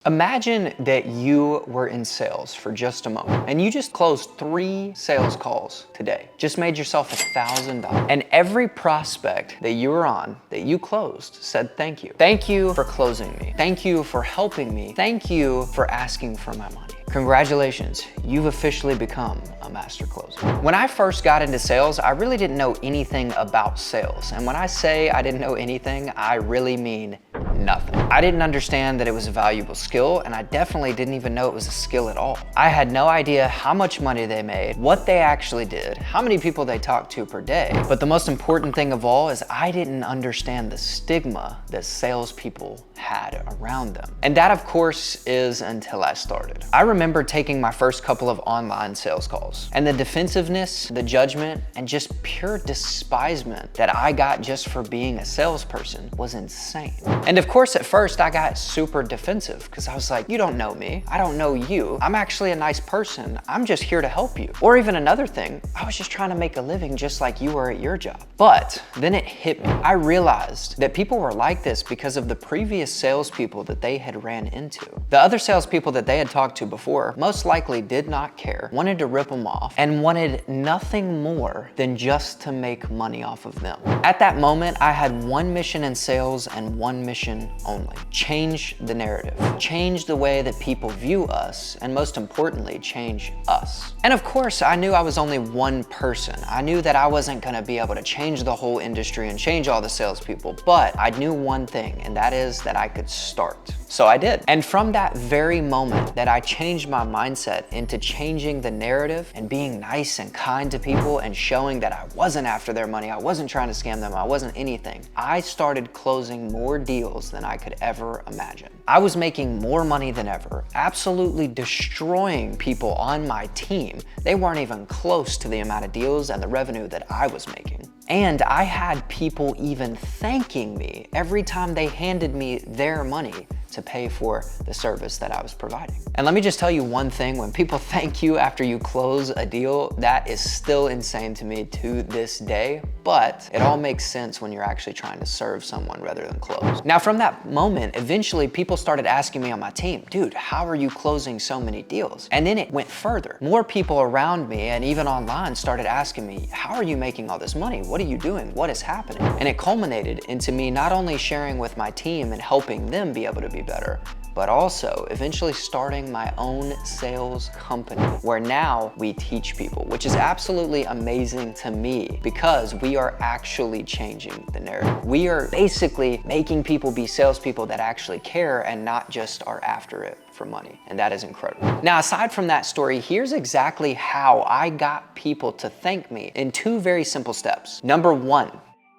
Imagine that you were in sales for just a moment and you just closed 3 sales calls today. Just made yourself $1,000. And every prospect that you were on, that you closed, said thank you. Thank you for closing me. Thank you for helping me. Thank you for asking for my money. Congratulations, you've officially become a master closer. When I first got into sales, I really didn't know anything about sales. And when I say I didn't know anything, I really mean nothing. I didn't understand that it was a valuable skill, and I definitely didn't even know it was a skill at all. I had no idea how much money they made, what they actually did, how many people they talked to per day. But the most important thing of all is I didn't understand the stigma that salespeople had around them. And that, of course, is until I started. I remember taking my first couple of online sales calls, and the defensiveness, the judgment, and just pure despisement that I got just for being a salesperson was insane. And of course, at first, I got super defensive because I was like, you don't know me. I don't know you. I'm actually a nice person. I'm just here to help you. Or even another thing, I was just trying to make a living just like you were at your job. But then it hit me. I realized that people were like this because of the previous salespeople that they had ran into. The other salespeople that they had talked to before most likely did not care, wanted to rip them off, and wanted nothing more than just to make money off of them. At that moment, I had one mission in sales and one mission only. Change the narrative. Change the way that people view us, and most importantly, change us. And of course, I knew I was only one person. I knew that I wasn't gonna be able to change the whole industry and change all the salespeople, but I knew one thing, and that is that I could start. So I did. And from that very moment that I changed my mindset into changing the narrative and being nice and kind to people and showing that I wasn't after their money, I wasn't trying to scam them, I wasn't anything, I started closing more deals than I could ever imagine. I was making more money than ever, absolutely destroying people on my team. They weren't even close to the amount of deals and the revenue that I was making. And I had people even thanking me every time they handed me their money to pay for the service that I was providing. And let me just tell you one thing, when people thank you after you close a deal, that is still insane to me to this day, but it all makes sense when you're actually trying to serve someone rather than close. Now, from that moment, eventually people started asking me on my team, dude, how are you closing so many deals? And then it went further. More people around me and even online started asking me, how are you making all this money? What are you doing? What is happening? And it culminated into me not only sharing with my team and helping them be able to be better, but also eventually starting my own sales company where now we teach people, which is absolutely amazing to me because we are actually changing the narrative. We are basically making people be salespeople that actually care and not just are after it for money. And that is incredible. Now, aside from that story, here's exactly how I got people to thank me in 2 very simple steps. Number 1,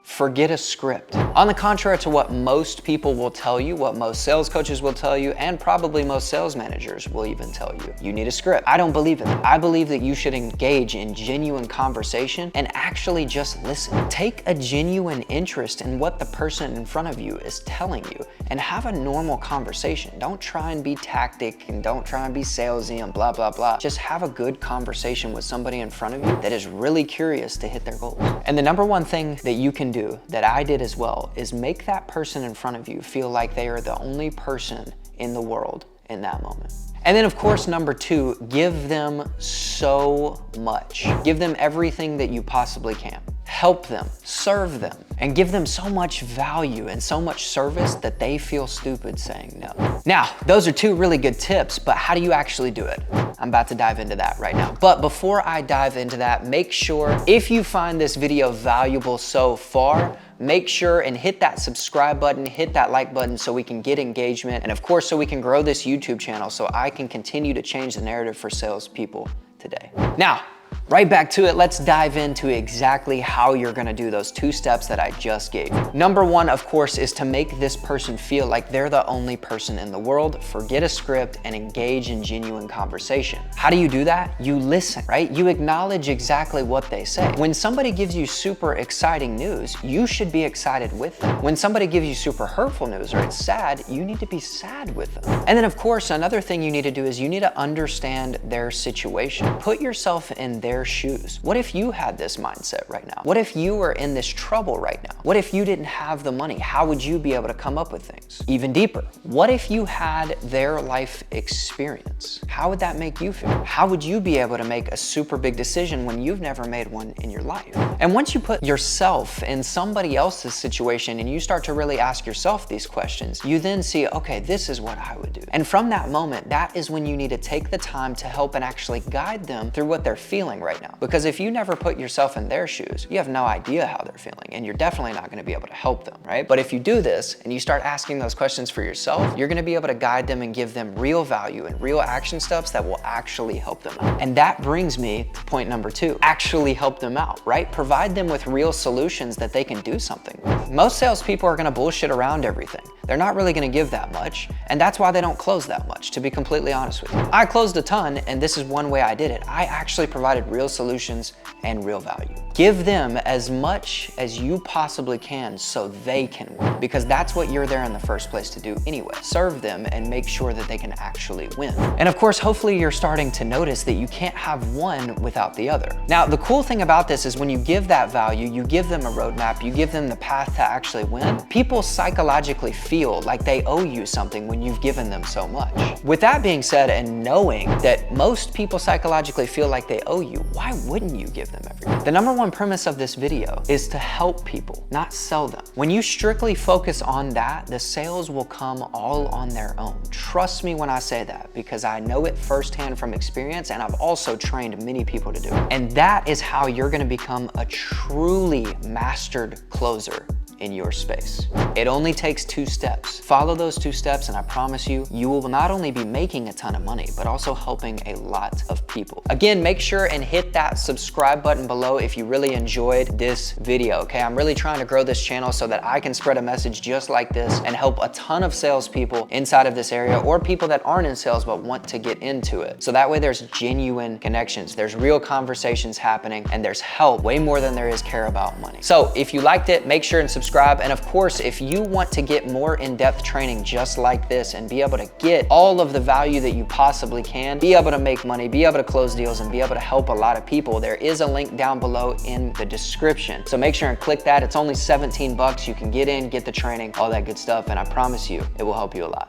forget a script. On the contrary to what most people will tell you, what most sales coaches will tell you, and probably most sales managers will even tell you, you need a script. I don't believe in that. I believe that you should engage in genuine conversation and actually just listen. Take a genuine interest in what the person in front of you is telling you and have a normal conversation. Don't try and be tactic and don't try and be salesy and blah, blah, blah. Just have a good conversation with somebody in front of you that is really curious to hit their goals. And the number 1 thing that you can do that I did as well is make that person in front of you feel like they are the only person in the world in that moment. And then of course, number 2, give them so much. Give them everything that you possibly can. Help them, serve them, and give them so much value and so much service that they feel stupid saying no. Now, those are 2 really good tips, but how do you actually do it? I'm about to dive into that right now. But before I dive into that, make sure if you find this video valuable so far, make sure and hit that subscribe button, hit that like button so we can get engagement. And of course, so we can grow this YouTube channel so I can continue to change the narrative for salespeople today. Now, right back to it, let's dive into exactly how you're gonna do those 2 steps that I just gave you. Number 1, of course, is to make this person feel like they're the only person in the world. Forget a script and engage in genuine conversation. How do you do that? You listen, right? You acknowledge exactly what they say. When somebody gives you super exciting news, you should be excited with them. When somebody gives you super hurtful news or it's sad, you need to be sad with them. And then of course, another thing you need to do is you need to understand their situation. Put yourself in their their shoes? What if you had this mindset right now? What if you were in this trouble right now? What if you didn't have the money? How would you be able to come up with things? Even deeper, what if you had their life experience? How would that make you feel? How would you be able to make a super big decision when you've never made one in your life? And once you put yourself in somebody else's situation and you start to really ask yourself these questions, you then see, okay, this is what I would do. And from that moment, that is when you need to take the time to help and actually guide them through what they're feeling right now. Because if you never put yourself in their shoes, you have no idea how they're feeling, and you're definitely not gonna be able to help them, right? But if you do this and you start asking those questions for yourself, you're gonna be able to guide them and give them real value and real action steps that will actually help them out. And that brings me to point number 2, actually help them out, right? Provide them with real solutions that they can do something with. Most salespeople are gonna bullshit around everything. They're not really gonna give that much, and that's why they don't close that much, to be completely honest with you. I closed a ton, and this is one way I did it. I actually provided real solutions and real value. Give them as much as you possibly can so they can win, because that's what you're there in the first place to do anyway. Serve them and make sure that they can actually win. And of course, hopefully you're starting to notice that you can't have one without the other. Now, the cool thing about this is when you give that value, you give them a roadmap, you give them the path to actually win, people psychologically feel like they owe you something when you've given them so much. With that being said, and knowing that most people psychologically feel like they owe you, why wouldn't you give them everything? The number one premise of this video is to help people, not sell them. When you strictly focus on that, the sales will come all on their own. Trust me when I say that, because I know it firsthand from experience, and I've also trained many people to do it. And that is how you're gonna become a truly mastered closer in your space. It only takes 2 steps. Follow those 2 steps, and I promise you, you will not only be making a ton of money, but also helping a lot of people. Again, make sure and hit that subscribe button below if you really enjoyed this video, okay? I'm really trying to grow this channel so that I can spread a message just like this and help a ton of salespeople inside of this area, or people that aren't in sales but want to get into it. So that way there's genuine connections, there's real conversations happening, and there's help way more than there is care about money. So if you liked it, make sure and subscribe. And of course, if you want to get more in-depth training just like this and be able to get all of the value that you possibly can, be able to make money, be able to close deals, and be able to help a lot of people, there is a link down below in the description. So make sure and click that. It's only 17 bucks. You can get in, get the training, all that good stuff, and I promise you, it will help you a lot.